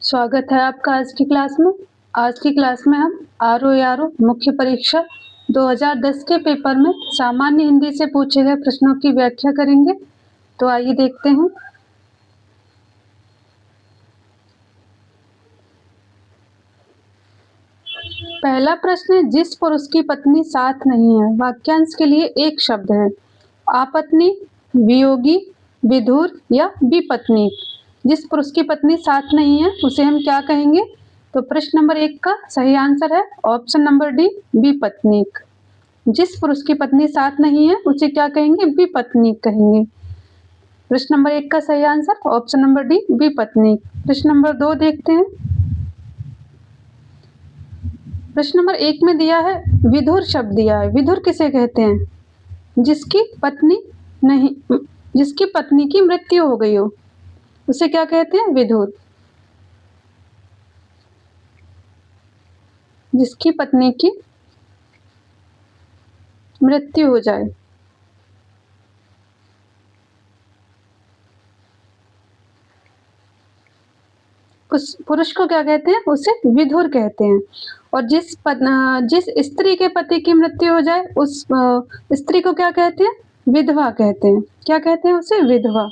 स्वागत है आपका आज की क्लास में। आज की क्लास में हम आरओ मुख्य परीक्षा 2010 के पेपर में सामान्य हिंदी से पूछे गए प्रश्नों की व्याख्या करेंगे। तो आइए देखते हैं। पहला प्रश्न है, जिस पुरुष की पत्नी साथ नहीं है, वाक्यांश के लिए एक शब्द है। आपत्नी, वियोगी, विधुर या विपत्नीक। जिस पुरुष की पत्नी साथ नहीं है उसे हम क्या कहेंगे? तो प्रश्न नंबर 1 का सही आंसर है ऑप्शन नंबर डी, विपत्नीक। जिस पुरुष की पत्नी साथ नहीं है उसे क्या कहेंगे? विपत्नीक कहेंगे। प्रश्न नंबर 1 का सही आंसर ऑप्शन नंबर डी, विपत्नीक। प्रश्न नंबर 2 देखते हैं। प्रश्न नंबर 1 में दिया है विधुर शब्द दिया है। विधुर किसे कहते हैं? जिसकी पत्नी की मृत्यु हो गई हो उसे क्या कहते हैं? विधुर। जिसकी पत्नी की मृत्यु हो जाए उस पुरुष को क्या कहते हैं? उसे विधुर कहते हैं। और जिस स्त्री के पति की मृत्यु हो जाए उस स्त्री को क्या कहते हैं? विधवा कहते हैं। क्या कहते हैं उसे? विधवा।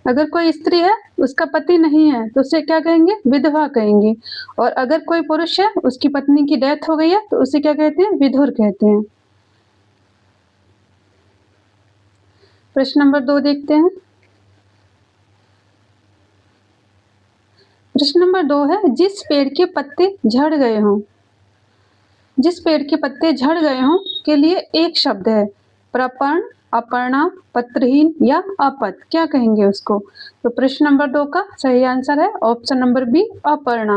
अगर कोई स्त्री है उसका पति नहीं है तो उसे क्या कहेंगे? विधवा कहेंगे। और अगर कोई पुरुष है उसकी पत्नी की डेथ हो गई है तो उसे क्या कहते हैं? विधुर कहते हैं। प्रश्न नंबर 2 देखते हैं। प्रश्न नंबर 2 है, जिस पेड़ के पत्ते झड़ गए हों। जिस पेड़ के पत्ते झड़ गए हों के लिए एक शब्द है। प्रपर्ण, अपर्णा, पत्रहीन या अपत। क्या कहेंगे उसको? तो प्रश्न नंबर 2 का सही आंसर है ऑप्शन नंबर बी, अपर्णा।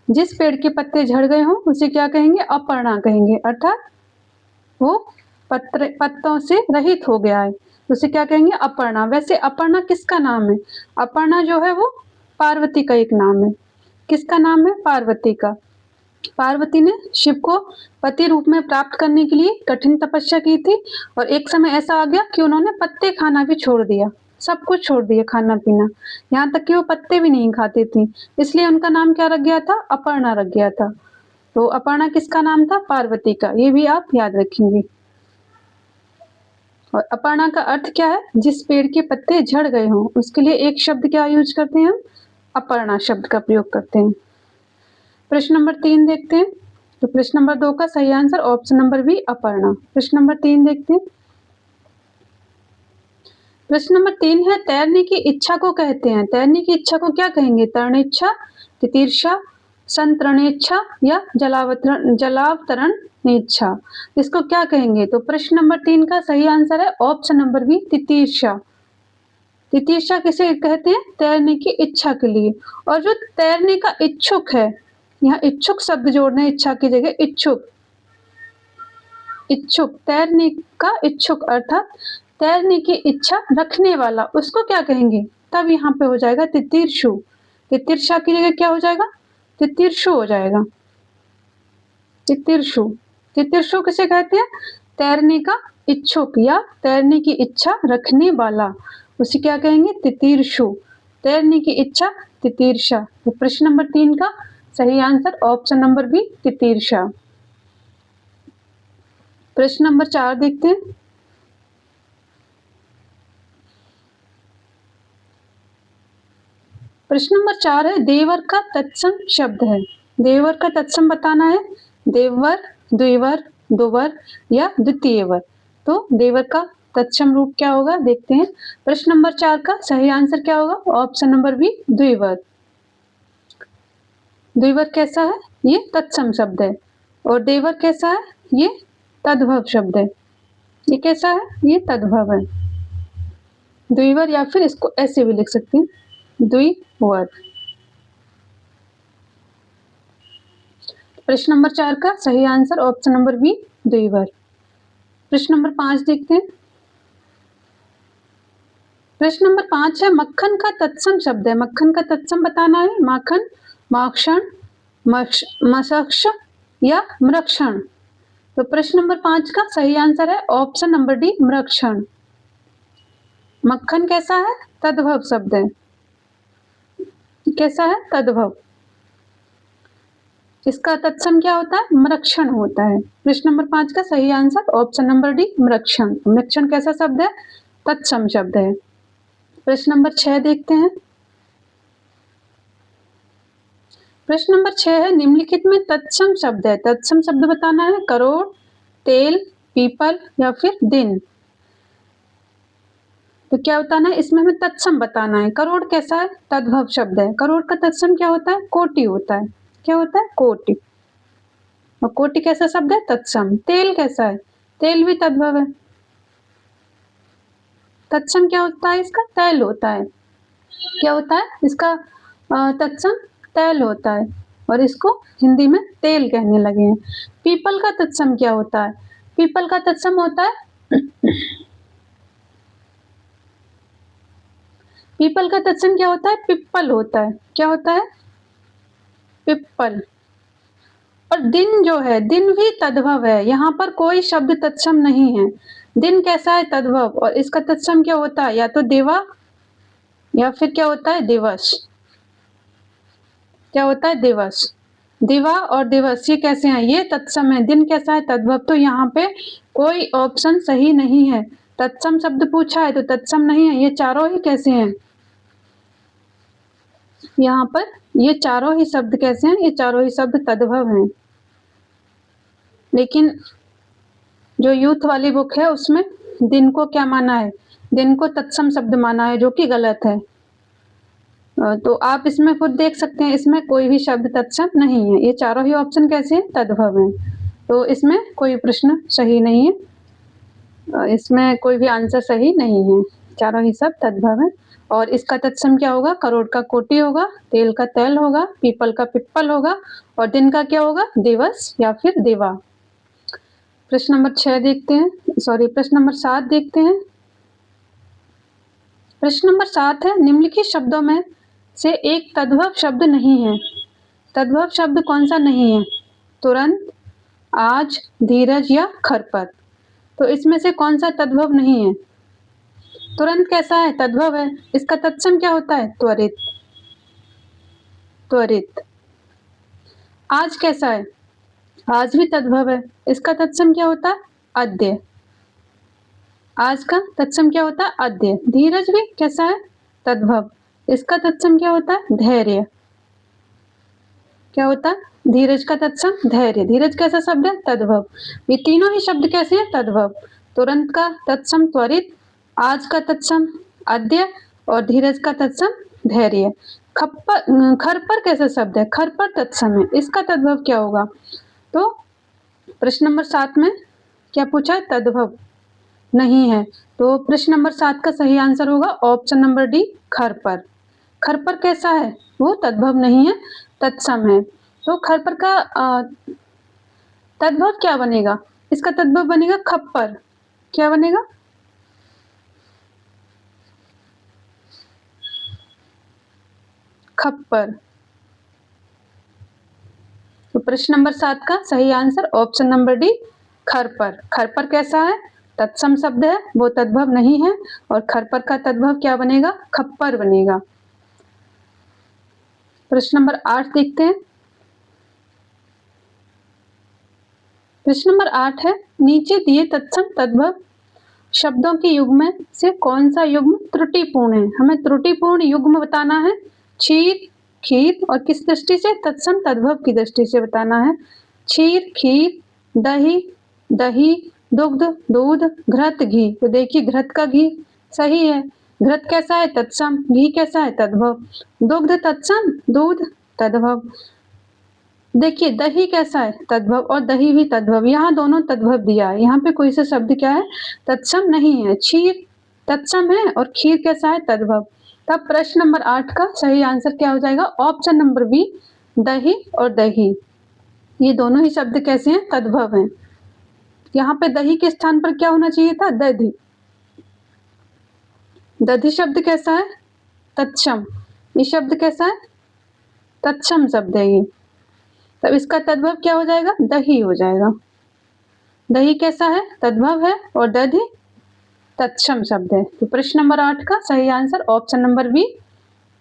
जिस पेड़ के पत्ते झड़ गए हों उसे क्या कहेंगे? अपर्णा कहेंगे। अर्थात वो पत्तों से रहित हो गया है तो उसे क्या कहेंगे? अपर्णा। वैसे अपर्णा किसका नाम है? अपर्णा जो है वो पार्वती का एक नाम है। किसका नाम है? पार्वती का। पार्वती ने शिव को पति रूप में प्राप्त करने के लिए कठिन तपस्या की थी और एक समय ऐसा आ गया कि उन्होंने पत्ते खाना भी छोड़ दिया। सब कुछ छोड़ दिया, खाना पीना, यहाँ तक कि वो पत्ते भी नहीं खाती थी। इसलिए उनका नाम क्या रख गया था? अपर्णा रख गया था। तो अपर्णा किसका नाम था? पार्वती का। ये भी आप याद रखेंगे। और अपर्णा का अर्थ क्या है? जिस पेड़ के पत्ते झड़ गए हों। उसके लिए एक शब्द क्या यूज करते हैं हम? अपर्णा शब्द का प्रयोग करते हैं। प्रश्न नंबर 3 देखते हैं। तो प्रश्न नंबर 2 का सही answer option number B, Aparna. प्रश्न नंबर 3 देखते हैं। प्रश्न नंबर 3 है, तैरने की इच्छा को कहते हैं। तैरने की इच्छा को क्या कहेंगे? तरणेच्छा, तितीर्षा, संतरणेच्छा या जलावतरण इच्छा। इसको क्या कहेंगे? तो प्रश्न नंबर 3 का सही आंसर है ऑप्शन नंबर बी, तितीर्षा। तितीर्षा किसे कहते हैं? तैरने की इच्छा के लिए। और जो तैरने का इच्छुक है, यहाँ इच्छुक शब्द जोड़ने, इच्छा की जगह इच्छुक। इच्छुक, तैरने का इच्छुक अर्थात तैरने की इच्छा रखने वाला, उसको क्या कहेंगे? तब यहाँ पे हो जाएगा तितीर्षु। तितीर्षा की जगह क्या हो जाएगा? तितीर्षु हो जाएगा। तितीर्षु। तितीर्षु किसे कहते हैं? तैरने का इच्छुक या तैरने की इच्छा रखने वाला, उसे क्या कहेंगे? तितीर्षु। तैरने की इच्छा तितीर्षा। तो प्रश्न नंबर 3 का सही आंसर ऑप्शन नंबर बी, तितीर्षा। प्रश्न नंबर 4 देखते हैं। प्रश्न नंबर 4 है, देवर का तत्सम शब्द है। देवर का तत्सम बताना है। देववर, द्विवर, दुवर या द्वितीयवर। तो देवर का तत्सम रूप क्या होगा देखते हैं। प्रश्न नंबर 4 का सही आंसर क्या होगा? ऑप्शन नंबर बी, द्विवर। द्विवर कैसा है? ये तत्सम शब्द है। और देवर कैसा है? ये तद्भव शब्द है। ये कैसा है? ये तद्भव है। द्विवर, या फिर इसको ऐसे भी लिख सकते हैं, द्विवर। प्रश्न नंबर 4 का सही आंसर ऑप्शन नंबर बी, द्विवर। प्रश्न नंबर 5 देखते हैं। प्रश्न नंबर 5 है, मक्खन का तत्सम शब्द है। मक्खन का तत्सम बताना है। माखन, माक्षण, मशक्ष या मृक्षण। तो प्रश्न नंबर 5 का सही आंसर है ऑप्शन नंबर डी, मृक्षण। मक्खन कैसा है? तद्भव शब्द है। कैसा है? तद्भव। इसका तत्सम क्या होता है? मृक्षण होता है। प्रश्न नंबर 5 का सही आंसर ऑप्शन नंबर डी, मृक्षण। मृक्षण कैसा शब्द है? तत्सम शब्द है। प्रश्न नंबर 6 देखते हैं। प्रश्न नंबर 6 है, निम्नलिखित में तत्सम शब्द है। तत्सम शब्द बताना है। करोड़, तेल, पीपल या फिर दिन। तो क्या बताना है? इसमें हमें तत्सम बताना है। करोड़ कैसा है? तद्भव शब्द है। करोड़ का तत्सम क्या होता है? कोटि होता है। क्या होता है? कोटि। और कोटि कैसा शब्द है? तत्सम। तेल कैसा है? तेल भी तद्भव है। तत्सम क्या होता है इसका? तैल होता है। क्या होता है इसका? तत्सम तैल होता है और इसको हिंदी में तेल कहने लगे हैं। पीपल का तत्सम क्या होता है? पीपल का तत्सम होता है पीपल का तत्सम क्या होता है? पिप्पल होता है। क्या होता है? पिप्पल। और दिन जो है, दिन भी तद्भव है। यहाँ पर कोई शब्द तत्सम नहीं है। दिन कैसा है? तद्भव। और इसका तत्सम क्या होता है? या तो दिवा या फिर क्या होता है? दिवस। क्या होता है? दिवस। दिवा और दिवस ये कैसे हैं? ये तत्सम है। दिन कैसा है? तद्भव। तो यहाँ पे कोई ऑप्शन सही नहीं है। तत्सम शब्द पूछा है तो तत्सम नहीं है। ये चारों ही कैसे हैं? यहाँ पर ये चारों ही शब्द कैसे हैं? ये चारों ही शब्द तद्भव हैं। लेकिन जो यूथ वाली बुक है उसमें दिन को क्या माना है? दिन को तत्सम शब्द माना है, जो कि गलत है। तो आप इसमें खुद देख सकते हैं, इसमें कोई भी शब्द तत्सम नहीं है। ये चारों ही ऑप्शन कैसे हैं? तद्भव हैं। तो इसमें कोई प्रश्न सही नहीं है। इसमें कोई भी आंसर सही नहीं है। चारों ही सब तद्भव हैं। और इसका तत्सम क्या होगा? करोड़ का कोटि होगा, तेल का तैल होगा, पीपल का पिप्पल होगा और दिन का क्या होगा? दिवस या फिर दिवा। प्रश्न नंबर 6 देखते हैं, प्रश्न नंबर 7 देखते हैं। प्रश्न नंबर 7 है, निम्नलिखित शब्दों में से एक तद्भव शब्द नहीं है। तद्भव शब्द कौन सा नहीं है? तुरंत, आज, धीरज या खरपत। तो इसमें से कौन सा तद्भव नहीं है? तुरंत कैसा है? तद्भव है। इसका तत्सम क्या होता है? त्वरित। त्वरित। आज कैसा है? आज भी तद्भव है। इसका तत्सम क्या होता है? अद्य। आज का तत्सम क्या होता है? अद्य। धीरज भी कैसा है? तद्भव। इसका तत्सम क्या होता है? धैर्य। क्या होता है? धीरज का तत्सम धैर्य। धीरज कैसा शब्द है? तद्भव। ये तीनों ही शब्द कैसे हैं? तद्भव। तुरंत का तत्सम त्वरित, आज का तत्सम अद्य और धीरज का तत्सम धैर्य। खरपर कैसा शब्द है? खरपर तत्सम है। इसका तद्भव क्या होगा? तो प्रश्न नंबर 7 में क्या पूछा है? तद्भव नहीं है। तो प्रश्न नंबर 7 का सही आंसर होगा ऑप्शन नंबर डी, खरपर। खरपर कैसा है? वो तद्भव नहीं है, तत्सम है। तो खरपर का तद्भव क्या बनेगा? इसका तद्भव बनेगा खप्पर। क्या बनेगा? खप्पर। तो प्रश्न नंबर 7 का सही आंसर ऑप्शन नंबर डी, खरपर। खरपर कैसा है? तत्सम शब्द है, वो तद्भव नहीं है। और खरपर का तद्भव क्या बनेगा? खप्पर बनेगा। प्रश्न नंबर 8 देखते हैं। प्रश्न नंबर 8 है, नीचे दिए तत्सम तद्भव शब्दों के युग्म से कौन सा युग्म त्रुटिपूर्ण है? हमें त्रुटिपूर्ण युग्म बताना है। क्षीर, खीर और किस दृष्टि से? तत्सम तद्भव की दृष्टि से बताना है। क्षीर, खीर, दही, दही, दुग्ध, दूध, घृत, घी। तो देखिए घृत का घी सही है। घृत कैसा है? तत्सम। घी कैसा है? तद्भव। दुग्ध तत्सम, दूध तद्भव। देखिए दही कैसा है? तद्भव। और दही भी तद्भव। यहाँ दोनों तद्भव दिया है। यहाँ पे कोई सा शब्द क्या है? तत्सम नहीं है। क्षीर तत्सम है और खीर कैसा है? तद्भव। तब प्रश्न नंबर 8 का सही आंसर क्या हो जाएगा? ऑप्शन नंबर बी, दही और दही। ये दोनों ही शब्द कैसे हैं? तद्भव हैं। यहाँ पे दही के स्थान पर क्या होना चाहिए था? दधि। दधि शब्द कैसा है? तत्सम। ये शब्द कैसा है? तत्सम शब्द है ये। तब इसका तद्भव क्या हो जाएगा? दही हो जाएगा। दही कैसा है? तद्भव है और दधि तत्सम शब्द है। तो प्रश्न नंबर 8 का सही आंसर ऑप्शन नंबर बी,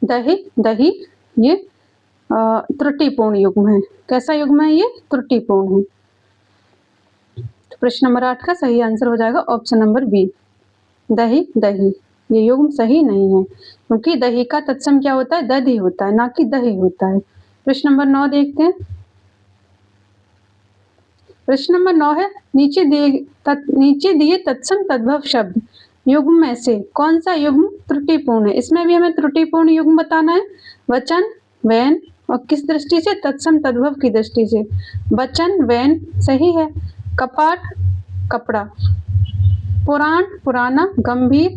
दही, दही, ये त्रुटिपूर्ण युग्म है। कैसा युग्म है ये? त्रुटिपूर्ण है। तो प्रश्न नंबर 8 का सही आंसर हो जाएगा ऑप्शन नंबर बी, दही दही। ये युग्म सही नहीं है क्योंकि दही का तत्सम क्या होता है? दधि होता है, ना कि दही होता है। प्रश्न नंबर 9 देखते हैं। प्रश्न नंबर 9 है नीचे दिए तत्सम तद्भव शब्द युग्म में से कौन सा युग्म त्रुटिपूर्ण है? इसमें भी हमें त्रुटिपूर्ण युग्म बताना है। वचन, वैन और किस दृष्टि से? तत्सम तद्भव की दृष्टि से। वचन, वैन सही है। कपाट, कपड़ा। पुराण, पुराना। गंभीर,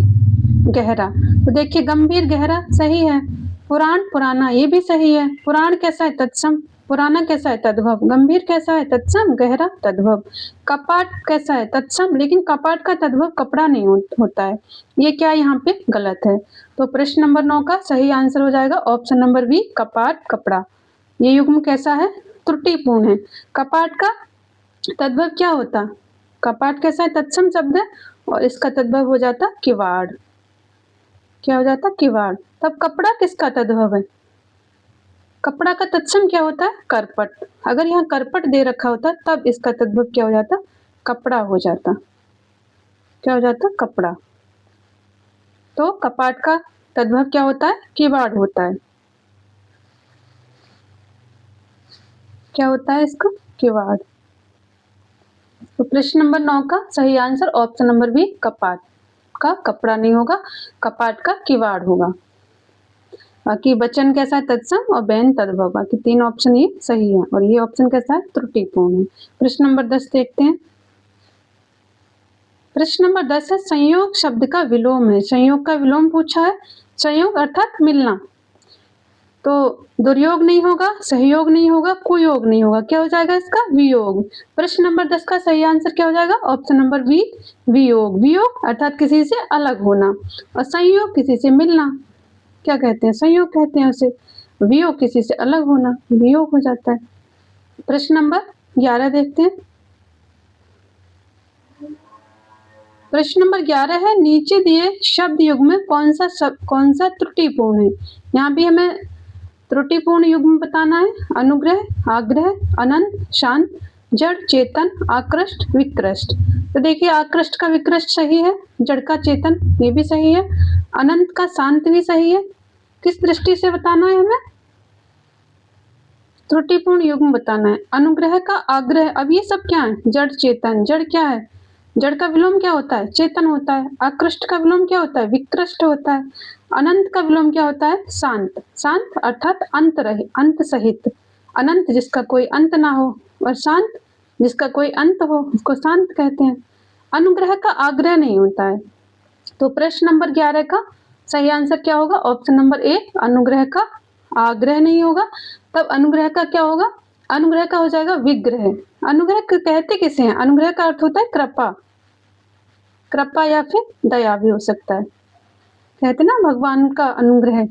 गहरा। तो देखिए गंभीर गहरा सही है। पुराण, पुराना ये भी सही है। पुराण कैसा है? तत्सम। पुराना कैसा है? तद्भव। गंभीर कैसा है? तत्सम। गहरा तद्भव। कपाट कैसा है? तत्सम, लेकिन कपाट का तद्भव कपड़ा नहीं होता है। ये क्या यहाँ पे गलत है। तो प्रश्न नंबर 9 का सही आंसर हो जाएगा ऑप्शन नंबर बी, कपाट, कपड़ा। ये युग्म कैसा है? त्रुटिपूर्ण है। कपाट का तद्भव क्या होता? कपाट कैसा है? तत्सम शब्द है और इसका तद्भव हो जाता किवाड़। क्या हो जाता? किवाड़। तब कपड़ा किसका तद्भव है? कपड़ा का तत्सम क्या होता है? करपट। अगर यहाँ करपट दे रखा होता तब इसका तद्भव क्या हो जाता? कपड़ा हो जाता। क्या हो जाता? कपड़ा। तो कपाट का तद्भव क्या होता है? किवाड़ होता है। क्या होता है इसका? किवाड़। तो प्रश्न नंबर 9 का सही आंसर ऑप्शन नंबर बी, कपाट का कपड़ा नहीं होगा, कपाट का किवाड़ होगा। बाकी वचन कैसा है? तत्सम और बैन तद्भव। बाकी 3 ऑप्शन ये सही है और ये ऑप्शन कैसा है? त्रुटिपूर्ण है। प्रश्न नंबर 10 देखते हैं। प्रश्न नंबर 10 है संयोग शब्द का विलोम है। संयोग का विलोम पूछा है। संयोग अर्थात मिलना। तो दुर्योग नहीं होगा, सहयोग नहीं होगा, कुयोग नहीं होगा। क्या हो जाएगा इसका? वियोग। प्रश्न नंबर 10 का सही आंसर क्या हो जाएगा? ऑप्शन नंबर बी, वियोग। वियोग अर्थात किसी से अलग होना और संयोग किसी से मिलना। क्या कहते हैं? संयोग कहते हैं उसे। वियोग किसी से अलग होना, वियोग हो जाता है। प्रश्न नंबर 11 देखते हैं। प्रश्न नंबर 11 है नीचे दिए शब्द युग्म में कौन सा त्रुटिपूर्ण है? यहाँ भी हमें त्रुटिपूर्ण युग्म बताना है। अनुग्रह, आग्रह, अनंत, शांत, जड़, चेतन, आकृष्ट, विकृष्ट। तो देखिए आकृष्ट का विकृष्ट सही है, जड़ का चेतन ये भी सही है, अनंत का शांत भी सही है। किस दृष्टि से बताना है हमें? त्रुटिपूर्ण युग्म बताना है। अनुग्रह का आग्रह, अब ये सब क्या है? जड़, चेतन। जड़ क्या है? जड़ का विलोम क्या होता है? चेतन होता है। आकृष्ट का विलोम क्या होता है? विकृष्ट होता है। अनंत का विलोम क्या होता है? शांत। शांत अर्थात अंत सहित। अनंत जिसका कोई अंत ना हो और शांत जिसका कोई अंत हो उसको शांत कहते हैं। अनुग्रह का आग्रह नहीं होता है। तो प्रश्न नंबर 11 का सही आंसर क्या होगा? ऑप्शन नंबर ए, अनुग्रह का आग्रह नहीं होगा। तब अनुग्रह का क्या होगा? अनुग्रह का हो जाएगा विग्रह। अनुग्रह कहते किसे हैं? अनुग्रह का अर्थ होता है कृपा। कृपा या फिर दया भी हो सकता है। कहते ना भगवान का अनुग्रह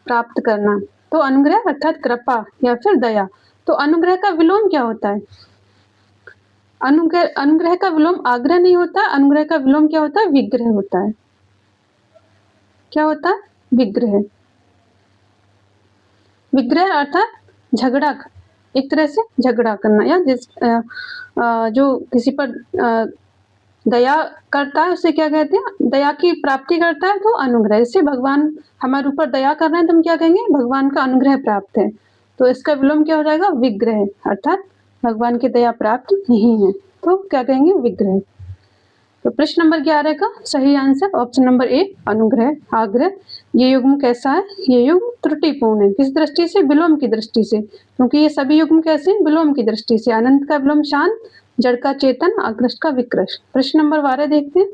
प्राप्त करना, तो अनुग्रह अर्थात कृपा या फिर दया। तो अनुग्रह का विलोम क्या होता है? अनुग्रह का विलोम आग्रह नहीं होता। अनुग्रह का विलोम क्या होता है? विग्रह होता है। क्या होता है? विग्रह। विग्रह अर्थात झगड़ा, एक तरह से झगड़ा करना या जो किसी पर दया करता है उसे क्या कहते हैं? दया की प्राप्ति करता है तो अनुग्रह। जैसे भगवान हमारे ऊपर दया कर रहे हैं तो हम क्या कहेंगे? भगवान का अनुग्रह प्राप्त है। तो इसका विलोम क्या हो जाएगा? विग्रह अर्थात भगवान की दया प्राप्त नहीं है तो क्या कहेंगे? विग्रह। तो प्रश्न नंबर 11 का सही आंसर ऑप्शन नंबर ए, अनुग्रह, आग्रह। ये युग्म कैसा है? ये युग्म त्रुटिपूर्ण है। किस दृष्टि से? विलोम की दृष्टि से, क्योंकि ये सभी युग्म कैसे हैं? विलोम की दृष्टि से। अनंत का विलोम शांत, जड़ का चेतन, आकृष्ट का विकृष्ट। प्रश्न नंबर 12 देखते हैं।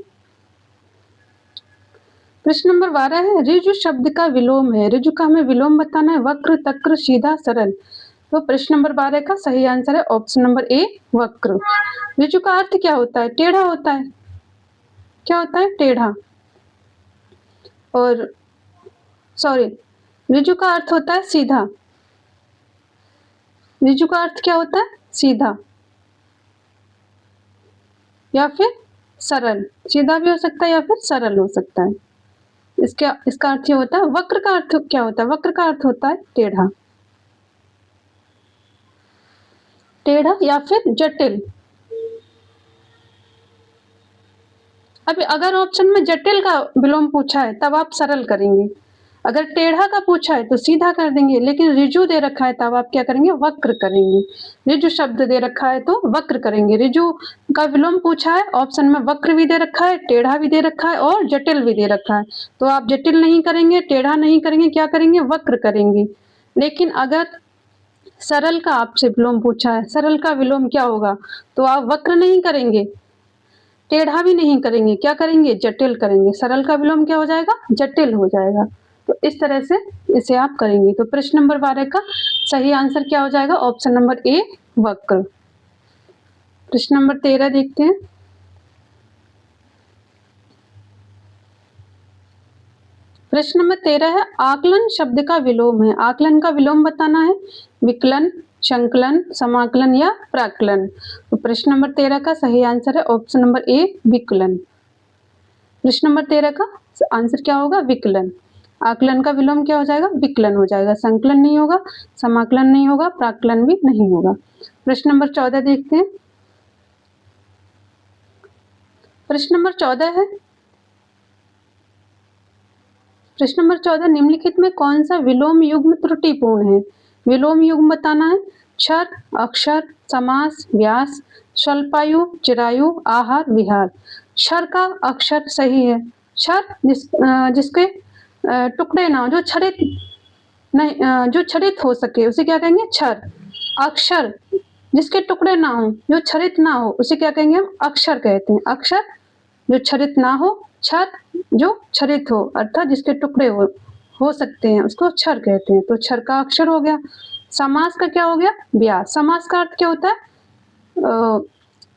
प्रश्न नंबर 12 है ऋजु शब्द का विलोम है। ऋजु का हमें विलोम बताना है। वक्र, तक्र, सीधा, सरल। तो प्रश्न नंबर 12 का सही आंसर है ऑप्शन नंबर ए, वक्र। ऋजु का अर्थ क्या होता है? टेढ़ा होता है। क्या होता है? टेढ़ा। और सॉरी, ऋजु का अर्थ होता है सीधा। ऋजु का अर्थ क्या होता है? सीधा या फिर सरल। सीधा भी हो सकता है या फिर सरल हो सकता है। इसका अर्थ ये होता है। वक्र का अर्थ क्या होता है? वक्र का अर्थ होता है टेढ़ा, टेढ़ा या फिर जटिल। अब अगर ऑप्शन में जटिल का विलोम पूछा है तब आप सरल करेंगे, अगर टेढ़ा का पूछा है तो सीधा कर देंगे, लेकिन ऋजु दे रखा है तब आप क्या करेंगे? वक्र करेंगे। ऋजु शब्द दे रखा है तो वक्र करेंगे। ऋजु का विलोम पूछा है, ऑप्शन में वक्र भी दे रखा है, टेढ़ा भी दे रखा है और जटिल भी दे रखा है, तो आप जटिल नहीं करेंगे, टेढ़ा नहीं करेंगे, क्या करेंगे? वक्र करेंगे। लेकिन अगर सरल का आपसे विलोम पूछा है, सरल का विलोम क्या होगा? तो आप वक्र नहीं करेंगे, टेढ़ा भी नहीं करेंगे, क्या करेंगे? जटिल करेंगे। सरल का विलोम क्या हो जाएगा? जटिल हो जाएगा। तो इस तरह से इसे आप करेंगे। तो प्रश्न नंबर 12 का सही आंसर क्या हो जाएगा? ऑप्शन नंबर ए, वक्र। प्रश्न नंबर 13 देखते हैं। प्रश्न नंबर 13 है, आकलन शब्द का विलोम है। आकलन का विलोम बताना है, विकलन, संकलन, समाकलन या प्राकलन। तो प्रश्न नंबर 13 का सही आंसर है ऑप्शन नंबर ए, विकलन। प्रश्न नंबर 13 का आंसर क्या होगा? विकलन। आकलन का विलोम क्या हो जाएगा? विकलन हो जाएगा। संकलन नहीं होगा, समाकलन नहीं होगा, प्राकलन भी नहीं होगा। प्रश्न नंबर 14 देखते हैं। प्रश्न नंबर 14 है, प्रश्न नंबर 14, निम्नलिखित में कौन सा विलोम युग्म त्रुटिपूर्ण है? विलोम युग्म बताना है, क्षर, अक्षर, समास, व्यास, स्वल्पायु, चिरायु, आहार, विहार। क्षर का अक्षर सही है। क्षर जिसके टुकड़े ना हो, जो क्षरित नहीं, जो क्षरित हो सके उसे क्या कहेंगे? क्षर। अक्षर जिसके टुकड़े ना हो, जो क्षरित ना हो, उसे क्या कहेंगे? हम अक्षर कहते हैं। अक्षर जो क्षरित ना हो, क्षर जो क्षरित हो, अर्थात जिसके टुकड़े हो सकते हैं, उसको क्षर कहते हैं। तो क्षर का अक्षर हो गया। समास का क्या हो गया? व्यास। समास का अर्थ क्या होता है?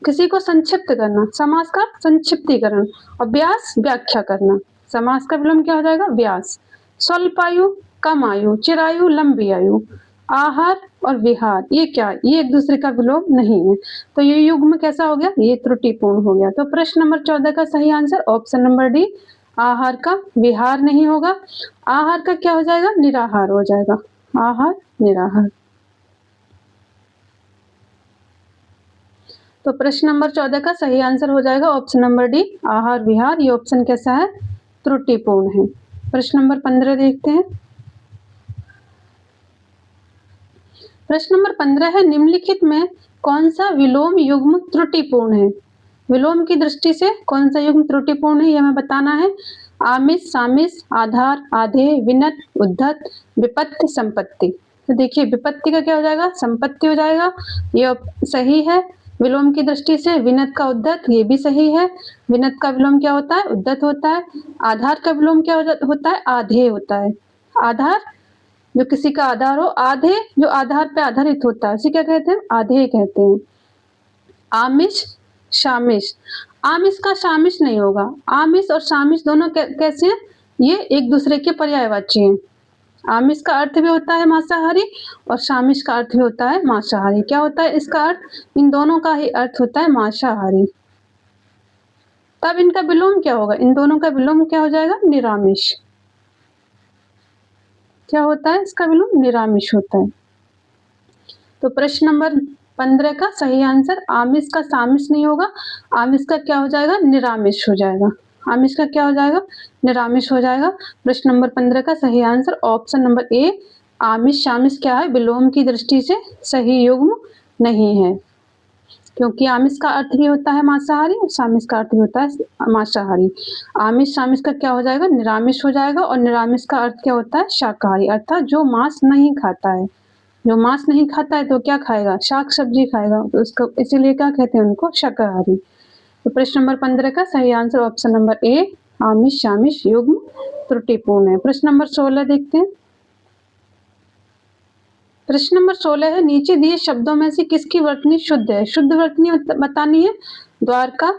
किसी को संक्षिप्त करना, समास का संक्षिप्तीकरण, और व्यास व्याख्या करना। समास का विलोम क्या हो जाएगा? व्यास। स्वल्पायु कम आयु, चिरायु लंबी आयु, आहार और विहार, ये क्या? ये एक दूसरे का विलोम नहीं है, तो ये युग्म कैसा हो गया? ये त्रुटिपूर्ण हो गया। तो प्रश्न नंबर 14 का सही आंसर ऑप्शन नंबर डी, आहार का विहार नहीं होगा। आहार का क्या हो जाएगा? निराहार हो जाएगा। आहार, निराहार। तो प्रश्न नंबर 14 का सही आंसर हो जाएगा ऑप्शन नंबर डी, आहार विहार। ये ऑप्शन कैसा है? त्रुटिपूर्ण है। प्रश्न नंबर 15 देखते हैं। प्रश्न नंबर 15 है, निम्नलिखित में कौन सा विलोम युग्म त्रुटिपूर्ण है? विलोम की दृष्टि से कौन सा युग्म त्रुटिपूर्ण है, यह हमें बताना है। आमिष, सामिष, आधार, आधे, विनत, उद्धत, विपत्ति, संपत्ति। तो देखिए, विपत्ति का क्या हो जाएगा? संपत्ति हो जाएगा, ये सही है। विलोम की दृष्टि से विनत का उद्धत, ये भी सही है। विनत का विलोम क्या होता है? उद्धत होता है। आधार का विलोम क्या होता है? आधे होता है। आधार जो किसी का आधार हो, आधे जो आधार पे आधारित होता है, उसे क्या कहते हैं? आधे कहते हैं। आमिष, शामिष। आमिष का शामिष नहीं होगा। आमिष और शामिष दोनों कैसे हैं? ये एक दूसरे के पर्यायवाची हैं। आमिष का अर्थ भी होता है मांसाहारी और शामिष का अर्थ भी होता है मांसाहारी। क्या होता है इसका अर्थ? इन दोनों का ही अर्थ होता है मांसाहारी। तब इनका विलोम क्या होगा? इन दोनों का विलोम क्या हो जाएगा? निरामिष। क्या होता है इसका विलोम? निरामिष होता है। तो प्रश्न नंबर 15 का सही आंसर, आमिष का सामिष नहीं होगा, आमिष का क्या हो जाएगा? निरामिष हो जाएगा। आमिष का क्या हो जाएगा? निरामिष हो जाएगा। प्रश्न नंबर 15 का सही आंसर ऑप्शन नंबर ए, आमिष शामिष क्या है? विलोम की दृष्टि से सही युग्म नहीं है, क्योंकि आमिष का अर्थ भी होता है मांसाहारी और शामिष का अर्थ भी होता है मांसाहारी। आमिष शामिष का क्या हो जाएगा? निरामिष हो जाएगा। और निरामिष का अर्थ क्या होता है? शाकाहारी, अर्थात जो मांस नहीं खाता है। जो मांस नहीं खाता है तो क्या खाएगा? शाक सब्जी खाएगा, तो उसको इसीलिए क्या कहते हैं? उनको शाकाहारी। तो प्रश्न नंबर 15 का सही आंसर ऑप्शन नंबर ए, आमिष शामिष युग्म त्रुटिपूर्ण है। प्रश्न नंबर 16 देखते हैं। प्रश्न नंबर 16 है, नीचे दिए शब्दों में से किसकी वर्तनी शुद्ध है? शुद्ध वर्तनी बतानी है। द्वारका,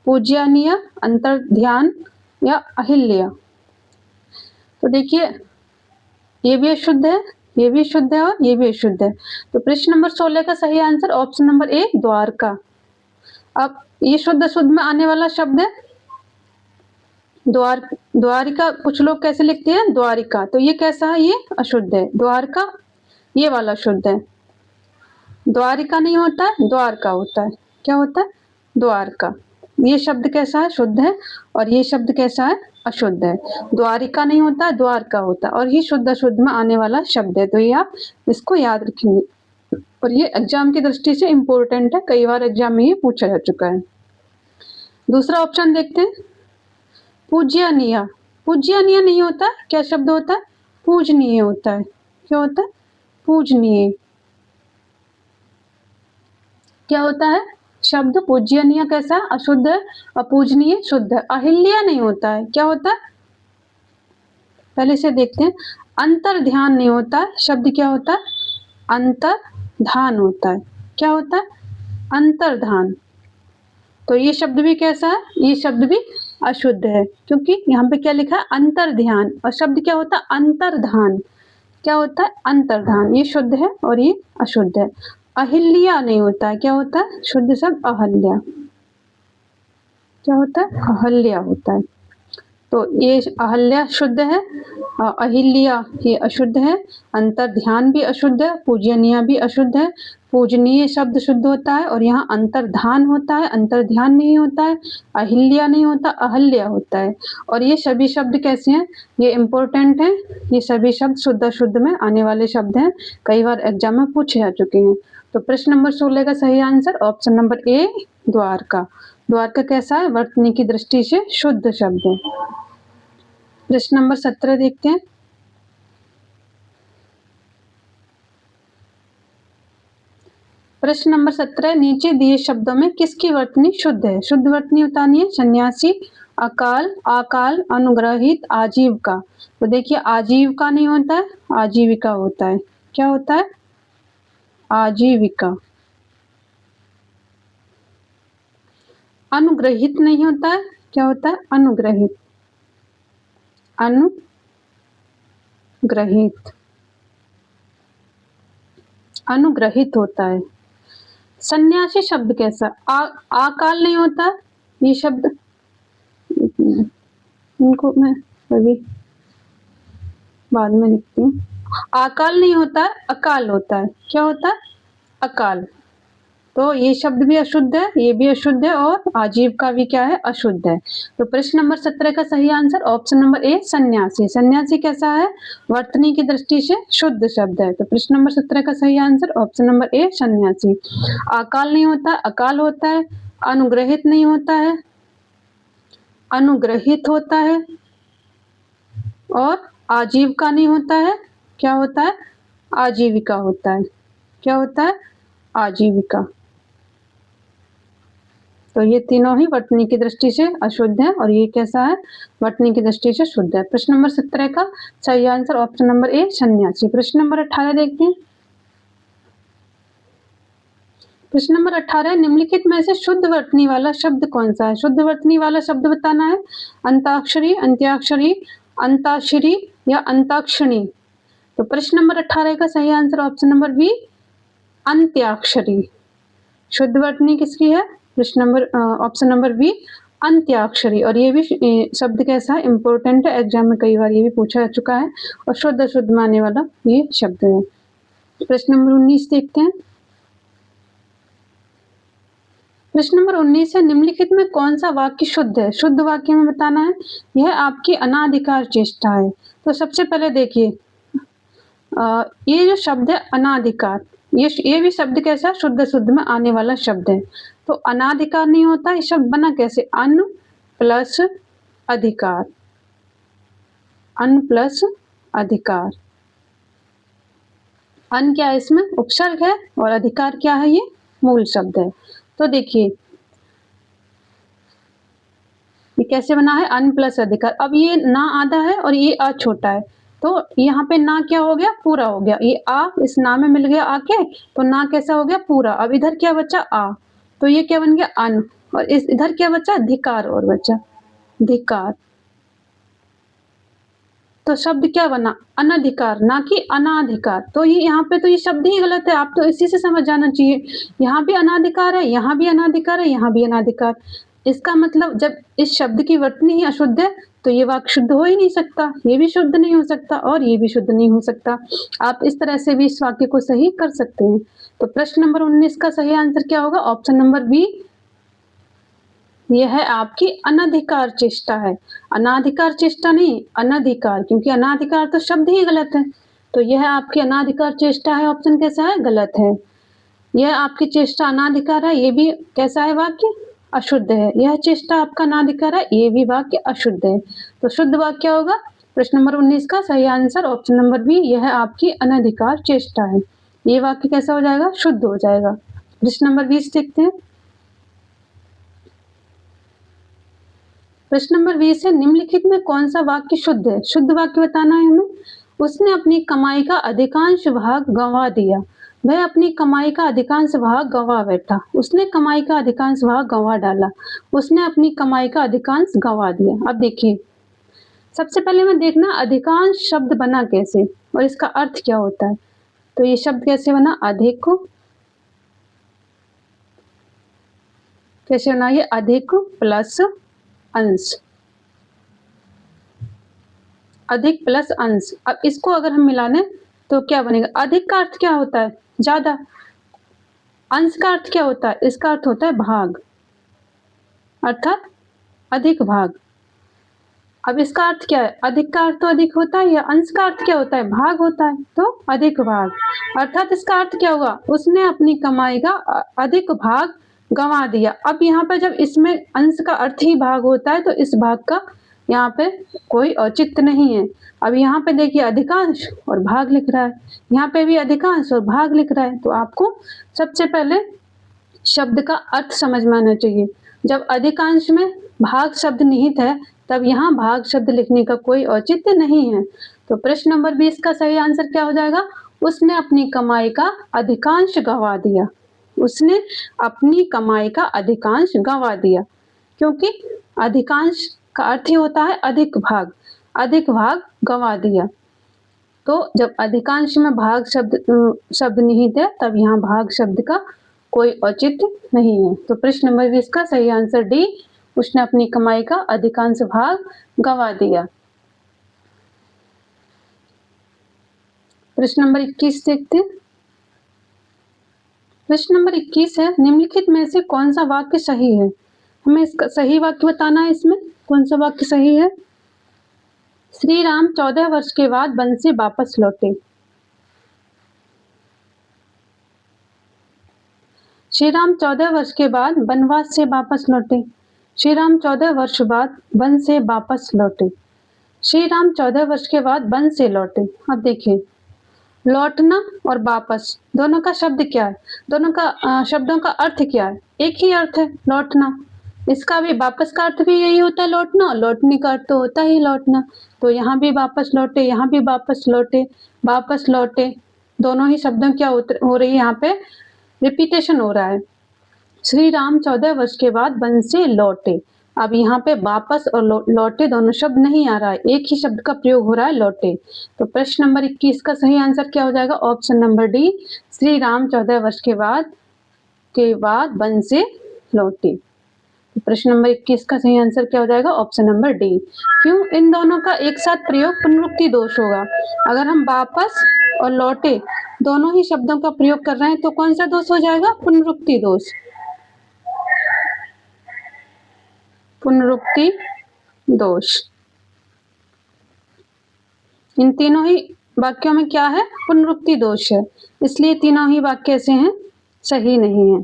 पूज्यनीय, अंतर्ध्यान या अहिल्या। तो देखिए, ये भी शुद्ध है, ये भी शुद्ध है और ये भी शुद्ध है। तो प्रश्न नंबर 16 का सही answer option number A, Dwarka. अब ये शुद्ध शुद्ध में आने वाला शब्द है, द्वारिका कुछ लोग कैसे लिखते हैं द्वारिका, तो ये कैसा है, ये अशुद्ध है। द्वारका ये वाला शुद्ध है। द्वारिका नहीं होता है, द्वारका होता है। क्या होता है, द्वारका। ये शब्द कैसा है, शुद्ध है, और ये शब्द कैसा है, अशुद्ध है। द्वारिका नहीं होता है, द्वारका होता है, और ये शुद्ध अशुद्ध में आने वाला शब्द है, तो ये आप इसको याद रखेंगे। और ये एग्जाम की दृष्टि से इम्पोर्टेंट है, कई बार एग्जाम में ये पूछा जा चुका है। दूसरा ऑप्शन देखते हैं, पूज्यनीय। पूज्यनीय नहीं होता है, क्या शब्द होता है, पूजनीय होता है। क्या होता है, पूजनीय। क्या होता है शब्द, पूज्यनीय कैसा है, अशुद्ध है, अपूजनीय शुद्ध है। अहिल्या नहीं होता है, क्या होता है, पहले से देखते हैं। अंतर ध्यान नहीं होता है, शब्द क्या होता है, अंतर्धान होता है। क्या होता है, अंतर्धान। तो ये शब्द भी कैसा है, ये शब्द भी अशुद्ध है, क्योंकि यहाँ पे क्या लिखा है, अंतर ध्यान, और शब्द क्या होता है, अंतर्धान। क्या होता है, अंतर्धान। ये शुद्ध है और ये अशुद्ध है। अहिल्या नहीं होता है, क्या होता है, शुद्ध शब्द अहल्या। क्या होता है, अहल्या होता है। तो ये अहल्या शुद्ध है, अहिल्या ये अशुद्ध है। अंतर ध्यान भी अशुद्ध है, पूजनीय भी अशुद्ध है। पूजनीय शब्द शुद्ध होता है, और यहाँ अंतर्धान होता है, अंतर ध्यान नहीं होता है। अहिल्या नहीं होता, अहल्या होता है। और ये सभी शब्द कैसे हैं, ये इम्पोर्टेंट हैं। ये सभी शब्द शुद्ध अशुद्ध में आने वाले शब्द हैं, कई बार एग्जाम में पूछे जा चुके हैं। तो प्रश्न नंबर 16 का सही answer option number A, Dwarka. Dwarka कैसा है, वर्तनी की दृष्टि से शुद्ध शब्द है। प्रश्न नंबर 17 देखते हैं। प्रश्न नंबर 17, नीचे दिए शब्दों में किसकी वर्तनी शुद्ध है। शुद्ध वर्तनी बतानी है, सन्यासी, अकाल, आकाल, अनुग्रहित, आजीविका। तो देखिए आजीविका नहीं होता है, आजीविका होता है। क्या होता है, आजीविका। अनुग्रहित नहीं होता है, क्या होता है, अनुग्रहित। अनुग्रहित, अनुग्रहित होता है। सन्यासी शब्द कैसा, आकाल नहीं होता, ये शब्द इनको मैं अभी बाद में लिखती हूँ। आकाल नहीं होता, अकाल होता है। क्या होता है, अकाल। तो ये शब्द भी अशुद्ध है, ये भी अशुद्ध है, और आजीविका भी क्या है, अशुद्ध है। तो प्रश्न नंबर 17 का सही आंसर ऑप्शन नंबर ए, सन्यासी। सन्यासी कैसा है, वर्तनी की दृष्टि से शुद्ध शब्द है। तो प्रश्न नंबर 17 का सही आंसर ऑप्शन नंबर ए, सन्यासी। आकाल नहीं होता, अकाल होता है। अनुग्रहित नहीं होता है, अनुग्रहित होता है। और आजीविका नहीं होता है, क्या होता है, आजीविका होता है। क्या होता है, आजीविका। तो ये तीनों ही वर्तनी की दृष्टि से अशुद्ध है, और ये कैसा है, वर्तनी की दृष्टि से शुद्ध है। प्रश्न नंबर 17 का सही आंसर ऑप्शन नंबर ए, सन्यासी। प्रश्न नंबर 18 देखते हैं। प्रश्न नंबर 18, निम्नलिखित में से शुद्ध वर्तनी वाला शब्द कौन सा है। शुद्ध वर्तनी वाला शब्द बताना है, अंताक्षरी, अंत्याक्षरी, अंताक्षरी या अंताक्षणी। तो प्रश्न नंबर 18 का सही आंसर ऑप्शन नंबर बी, अंत्याक्षरी। शुद्ध वर्तनी किसकी है, प्रश्न नंबर ऑप्शन नंबर बी, अंत्याक्षरी। और ये भी शब्द कैसा है, इंपॉर्टेंट है, एग्जाम में कई बार ये भी पूछा जा चुका है, और शुद्ध अशुद्ध में आने वाला ये शब्द है। प्रश्न नंबर 19 देखते हैं। प्रश्न नंबर 19 है, निम्नलिखित में कौन सा वाक्य शुद्ध है। शुद्ध वाक्य में बताना है, यह आपकी अनाधिकार चेष्टा है। तो सबसे पहले देखिए ये जो शब्द है अनाधिकार, ये भी शब्द कैसा है, शुद्ध शुद्ध में आने वाला शब्द है। तो अनाधिकार नहीं होता, ये शब्द बना कैसे, अन प्लस अधिकार, अन प्लस अधिकार। अन क्या है, इसमें उपसर्ग है, और अधिकार क्या है, ये मूल शब्द है। तो देखिए ये कैसे बना है, अन प्लस अधिकार। अब ये ना आधा है और ये आ छोटा है, तो यहाँ पे ना क्या हो गया, पूरा हो गया। ये आ इस ना में मिल गया आके, तो ना कैसा हो गया, पूरा। अब इधर क्या बचा, आ, तो ये क्या बन गया, अन। और इस इधर क्या बचा, धिकार, और बचा धिकार। तो शब्द क्या बना, अनधिकार, ना कि अनाधिकार। तो ये यहाँ पे तो ये शब्द ही गलत है, आप तो इसी से समझ जाना चाहिए। यहाँ भी अनाधिकार है, यहाँ भी अनाधिकार है, यहाँ भी अनाधिकार। इसका मतलब जब इस शब्द की वर्तनी ही अशुद्ध है, तो ये वाक्य शुद्ध हो ही नहीं सकता, ये भी शुद्ध नहीं हो सकता और ये भी शुद्ध नहीं हो सकता। आप इस तरह से भी इस वाक्य को सही कर सकते हैं। तो प्रश्न नंबर 19 का सही आंसर क्या होगा? ऑप्शन नंबर बी, यह है आपकी अनधिकार चेष्टा है। अनाधिकार चेष्टा नहीं, अनधिकार, क्योंकि अनाधिकार तो शब्द ही गलत है। तो यह आपकी अनाधिकार चेष्टा है, ऑप्शन कैसा है? गलत है। यह आपकी चेष्टा अनाधिकार है, ये भी कैसा है वाक्य? अशुद्ध है। यह चेष्टा आपका अनाधिकार है, ये भी वाक्य अशुद्ध है। तो शुद्ध वाक्य क्या होगा? प्रश्न नंबर 19 का सही आंसर ऑप्शन नंबर बी, यह आपकी अनधिकार चेष्टा है। ये वाक्य कैसा हो जाएगा? शुद्ध हो जाएगा। प्रश्न नंबर 20 देखते हैं। प्रश्न नंबर 20 है, निम्नलिखित में कौन सा वाक्य शुद्ध है? शुद्ध वाक्य बताना है हमें। उसने अपनी कमाई का अधिकांश भाग गंवा दिया। वह अपनी कमाई का अधिकांश भाग गंवा बैठा। उसने कमाई का अधिकांश भाग गंवा डाला। उसने अपनी कमाई का अधिकांश गंवा दिया। अब देखिए, सबसे पहले मैं देखना अधिकांश शब्द बना कैसे और इसका अर्थ क्या होता है। तो ये शब्द कैसे बना? अधिक, कैसे बना? ये अधिक प्लस अंश, अधिक प्लस अंश। अब इसको अगर हम मिला लें तो क्या बनेगा? अधिक का अर्थ क्या होता है? ज्यादा। अंश का अर्थ क्या होता है? इसका अर्थ होता है भाग, अर्थात अधिक भाग। अब इसका अर्थ क्या है? अधिक का अर्थ तो अधिक होता है, या अंश का अर्थ क्या होता है? भाग होता है, तो अधिक भाग। अर्थात इसका अर्थ क्या हुआ? उसने अपनी कमाई का अधिक भाग गंवा दिया। अब यहाँ पर जब इसमें अंश का अर्थ ही भाग होता है तो इस भाग का यहाँ पे कोई औचित्य नहीं है। अब यहाँ पे देखिए अधिकांश और भाग लिख रहा है, यहाँ पे भी अधिकांश और भाग लिख रहा है। तो आपको सबसे पहले शब्द का अर्थ समझ में आना चाहिए। जब अधिकांश में भाग शब्द निहित है तब यहाँ भाग शब्द लिखने का कोई औचित्य नहीं है। तो प्रश्न नंबर 20 का सही आंसर क्या हो जाएगा? उसने अपनी कमाई का अधिकांश गंवा दिया। उसने अपनी कमाई का अधिकांश गंवा दिया, क्योंकि अधिकांश का अर्थ ही होता है अधिक भाग। अधिक भाग गंवा दिया। तो जब अधिकांश में भाग शब्द निहित है तब यहाँ भाग शब्द का कोई औचित्य नहीं है। तो प्रश्न नंबर 20 का सही आंसर डी, उसने अपनी कमाई का अधिकांश भाग गंवा दिया। प्रश्न नंबर 21 देखते हैं। प्रश्न नंबर 21 है, निम्नलिखित में से कौन सा वाक्य सही है? हमें इसका सही वाक्य बताना है। इसमें कौन सा वाक्य सही है? श्री राम 14 वर्ष के बाद वन से वापस लौटे। श्री राम 14 वर्ष के बाद वनवास से वापस लौटे। श्री राम 14 वर्ष बाद वन से वापस लौटे। श्री राम 14 वर्ष के बाद वन से लौटे। अब देखिए, लौटना और वापस दोनों का शब्द क्या है? दोनों का शब्दों का अर्थ क्या है? एक ही अर्थ है, लौटना। इसका भी वापस का अर्थ भी यही होता है, लौटना, और लौटने का अर्थ तो होता ही लौटना। तो यहाँ भी वापस लौटे, यहाँ भी वापस लौटे, वापस लौटे, दोनों ही शब्दों क्या हो रही है? यहाँ पे रिपीटेशन हो रहा है। श्री राम 14 वर्ष के बाद वन से लौटे। अब यहाँ पे वापस और लौटे दोनों शब्द नहीं आ रहा है, एक ही शब्द का प्रयोग हो रहा है, लौटे। तो प्रश्न नंबर 21 का सही आंसर क्या हो जाएगा? Option number D, Shri Ram 14 वर्ष के बाद वन से लौटे। तो प्रश्न नंबर 21 का सही आंसर क्या हो जाएगा? Option number D. क्यों? इन दोनों का एक साथ प्रयोग पुनरुक्ति दोष होगा। अगर हम वापस और लौटे दोनों ही शब्दों का प्रयोग कर रहे हैं तो कौन सा दोष हो जाएगा? पुनरुक्ति दोष। पुनरुक्ति दोष। इन तीनों ही वाक्यों में क्या है? पुनरुक्ति दोष है, इसलिए तीनों ही वाक्य ऐसे हैं, सही नहीं है।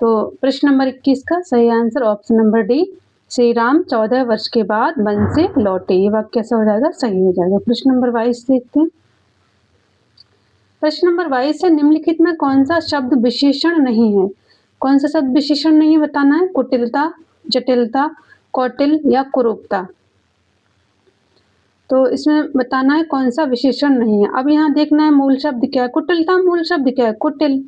तो प्रश्न नंबर 21 का सही answer option number D, Shri Ram 14 वर्ष के बाद वन से लौटे। ये वाक्य कैसा हो जाएगा? सही हो जाएगा। प्रश्न नंबर 22 देखते हैं। प्रश्न नंबर 22 है, निम्नलिखित में कौन सा शब्द विशेषण नहीं है? कौन सा शब्द विशेषण नहीं बताना है? कुटिलता, जटिलता, कौटिल या कुरूपता। तो इसमें बताना है कौन सा विशेषण नहीं है। अब यहाँ देखना है मूल शब्द क्या है? कुटिलता मूल शब्द क्या है? कुटिल।